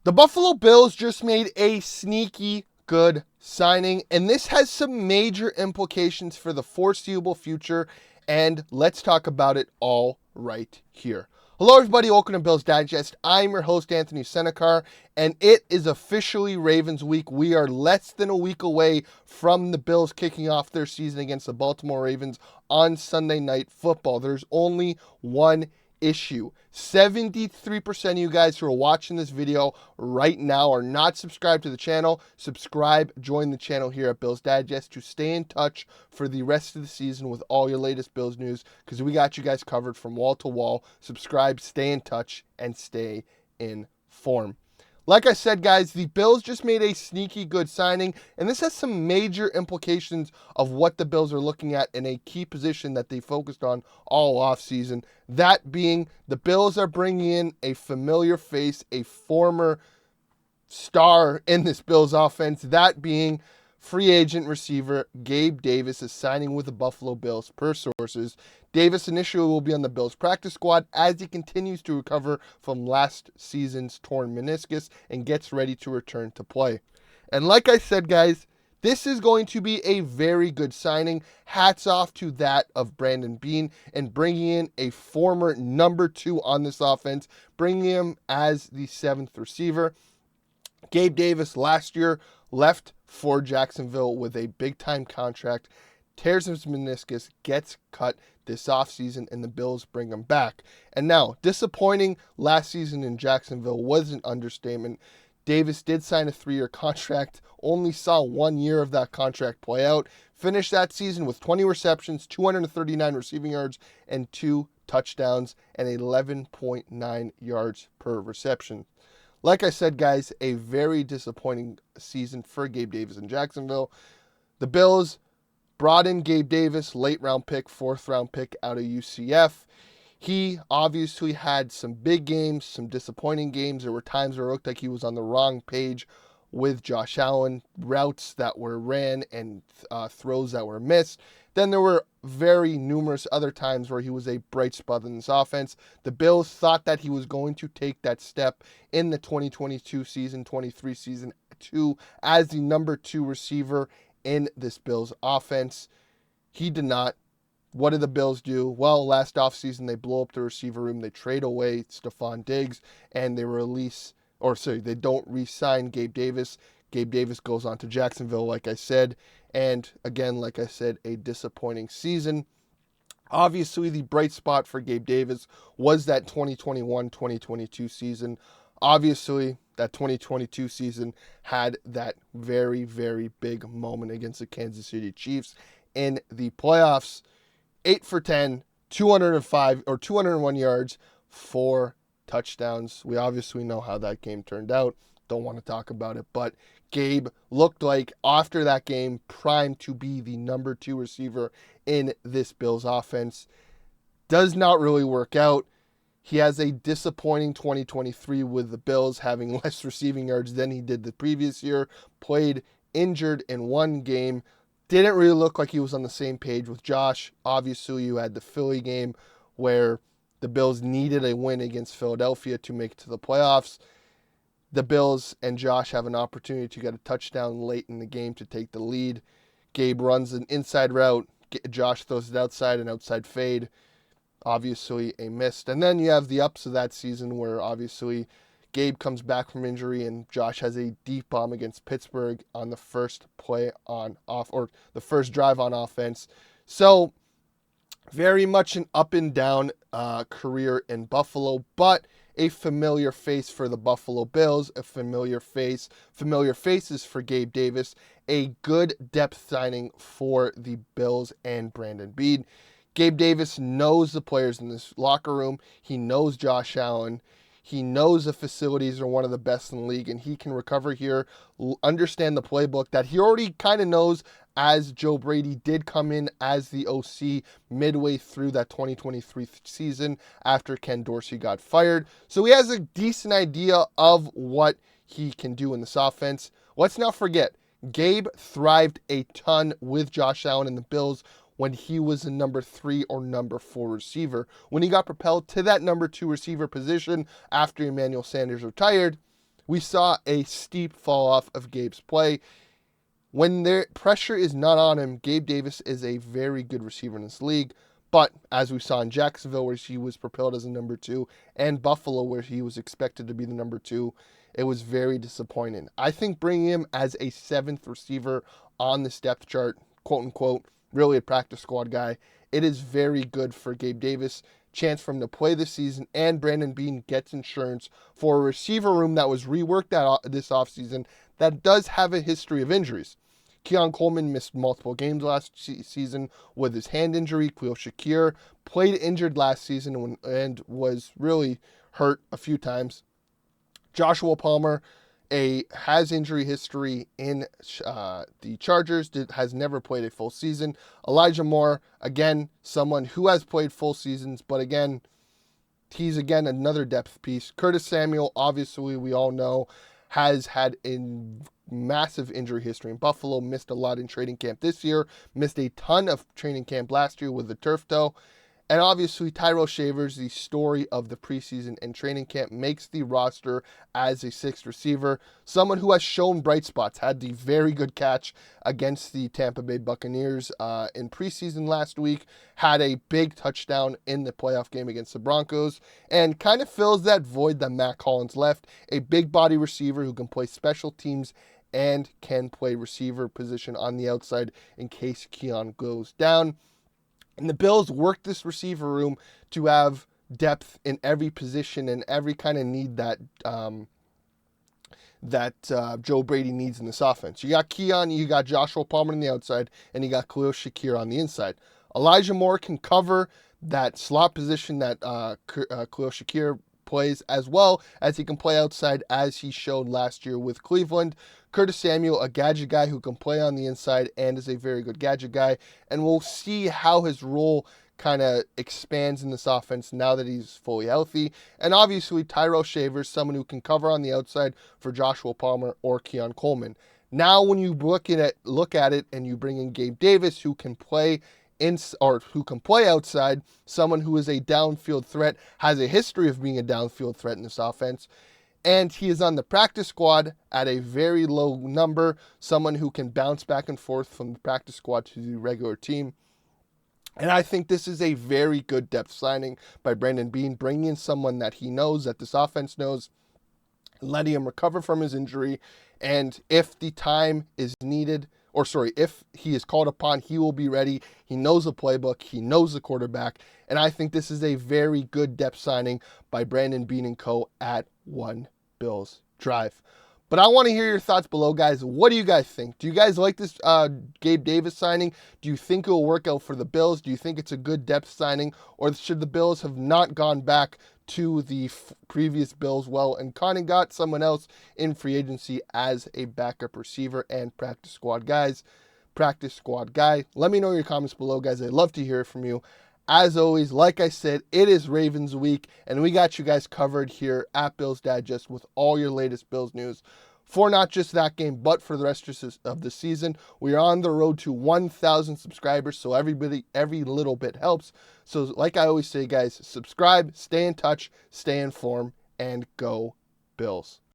The Buffalo Bills just made a sneaky good signing, and this has some major implications for the foreseeable future, and let's talk about it all right here. Hello everybody, welcome to Bills Digest. I'm your host, Anthony Senicar, and it is officially Ravens week. We are less than a week away from the Bills kicking off their season against the Baltimore Ravens on Sunday Night Football. There's only one issue. 73% of you guys who are watching this video right now are not subscribed to the channel. Subscribe, join the channel here at Bills Digest to stay in touch for the rest of the season with all your latest Bills news, because we got you guys covered from wall to wall. Subscribe, stay in touch, and stay informed. Like I said, guys, the Bills just made a sneaky good signing, and this has some major implications of what the Bills are looking at in a key position that they focused on all offseason. That being, the Bills are bringing in a familiar face, a former star in this Bills offense, that being free agent receiver Gabe Davis is signing with the Buffalo Bills per sources. Davis initially will be on the Bills practice squad as he continues to recover from last season's torn meniscus and gets ready to return to play. And like I said, guys, this is going to be a very good signing. Hats off to that of Brandon Beane and bringing in a former number 2 on this offense, bringing him as the 7th receiver. Gabe Davis last year left for Jacksonville with a big-time contract, tears his meniscus, gets cut this offseason, and the Bills bring him back. And now, disappointing last season in Jacksonville was an understatement. Davis did sign a 3-year contract, only saw 1 year of that contract play out, finished that season with 20 receptions, 239 receiving yards, and 2 touchdowns, and 11.9 yards per reception. Like I said, guys, a very disappointing season for Gabe Davis in Jacksonville. The Bills brought in Gabe Davis, late-round pick, 4th-round pick out of UCF. He obviously had some big games, some disappointing games. There were times where it looked like he was on the wrong page with Josh Allen, routes that were ran and throws that were missed. Then there were very numerous other times where he was a bright spot in this offense. The Bills thought that he was going to take that step in the 2022 season, 23 season, as the number 2 receiver in this Bills offense. He did not. What did the Bills do? Well, last offseason, they blow up the receiver room. They trade away Stephon Diggs, and they don't re-sign Gabe Davis. Gabe Davis goes on to Jacksonville, like I said. And again, like I said, a disappointing season. Obviously, the bright spot for Gabe Davis was that 2021-2022 season. Obviously, that 2022 season had that very, very big moment against the Kansas City Chiefs in the playoffs. 8 for 10, 201 yards, 4 touchdowns. We obviously know how that game turned out. Don't want to talk about it, but Gabe looked like, after that game, primed to be the number 2 receiver in this Bills offense. Does not really work out. He has a disappointing 2023 with the Bills, having less receiving yards than he did the previous year. Played injured in 1 game. Didn't really look like he was on the same page with Josh. Obviously, you had the Philly game where the Bills needed a win against Philadelphia to make it to the playoffs. The Bills and Josh have an opportunity to get a touchdown late in the game to take the lead. Gabe runs an inside route. Josh throws it outside, an outside fade. Obviously a miss. And then you have the ups of that season where obviously Gabe comes back from injury and Josh has a deep bomb against Pittsburgh on the first the first drive on offense. So very much an up and down career in Buffalo, but a familiar face for the Buffalo Bills, a familiar faces for Gabe Davis, a good depth signing for the Bills and Brandon Beane. Gabe Davis knows the players in this locker room. He knows Josh Allen. He knows the facilities are one of the best in the league, and he can recover here, understand the playbook that he already kind of knows, as Joe Brady did come in as the OC midway through that 2023 season after Ken Dorsey got fired. So he has a decent idea of what he can do in this offense. Let's not forget, Gabe thrived a ton with Josh Allen and the Bills when he was a number 3 or number 4 receiver. When he got propelled to that number 2 receiver position after Emmanuel Sanders retired, we saw a steep fall off of Gabe's play. When their pressure is not on him, Gabe Davis is a very good receiver in this league. But as we saw in Jacksonville, where he was propelled as a number 2, and Buffalo, where he was expected to be the number 2, it was very disappointing. I think bringing him as a 7th receiver on this depth chart, quote unquote, really a practice squad guy, it is very good for Gabe Davis. Chance for him to play this season, and Brandon Beane gets insurance for a receiver room that was reworked this offseason that does have a history of injuries. Keon Coleman missed multiple games last season with his hand injury. Khalil Shakir played injured last season and was really hurt a few times. Joshua Palmer has injury history in the Chargers, has never played a full season. Elijah Moore, again, someone who has played full seasons, but again, he's again another depth piece. Curtis Samuel, obviously, we all know, has had a massive injury history in Buffalo, missed a lot in training camp this year, missed a ton of training camp last year with the turf toe. And obviously, Tyrell Shavers, the story of the preseason and training camp, makes the roster as a 6th receiver. Someone who has shown bright spots, had the very good catch against the Tampa Bay Buccaneers in preseason last week, had a big touchdown in the playoff game against the Broncos, and kind of fills that void that Matt Collins left. A big body receiver who can play special teams and can play receiver position on the outside in case Keon goes down. And the Bills worked this receiver room to have depth in every position and every kind of need that Joe Brady needs in this offense. You got Keon, you got Joshua Palmer on the outside, and you got Khalil Shakir on the inside. Elijah Moore can cover that slot position that Khalil Shakir plays, as well as he can play outside, as he showed last year with Cleveland. Curtis Samuel, a gadget guy who can play on the inside and is a very good gadget guy. And we'll see how his role kind of expands in this offense now that he's fully healthy. And obviously, Tyrell Shavers, someone who can cover on the outside for Joshua Palmer or Keon Coleman. Now, when you look at it and you bring in Gabe Davis, who can play outside, someone who is a downfield threat, has a history of being a downfield threat in this offense, and he is on the practice squad at a very low number, someone who can bounce back and forth from the practice squad to the regular team. And I think this is a very good depth signing by Brandon Beane, bringing in someone that he knows, that this offense knows, letting him recover from his injury, and if the time is needed, if he is called upon, he will be ready. He knows the playbook. He knows the quarterback. And I think this is a very good depth signing by Brandon Beane and co. at One Bills Drive. But I want to hear your thoughts below, guys. What do you guys think? Do you guys like this Gabe Davis signing? Do you think it will work out for the Bills? Do you think it's a good depth signing? Or should the Bills have not gone back to the previous Bills and kind of got someone else in free agency as a backup receiver and practice squad guy? Let me know your comments below, guys. I'd love to hear from you. As always, like I said, it is Ravens week, and we got you guys covered here at Bills Digest with all your latest Bills news for not just that game, but for the rest of the season. We are on the road to 1,000 subscribers, so every little bit helps. So like I always say, guys, subscribe, stay in touch, stay informed, and go Bills.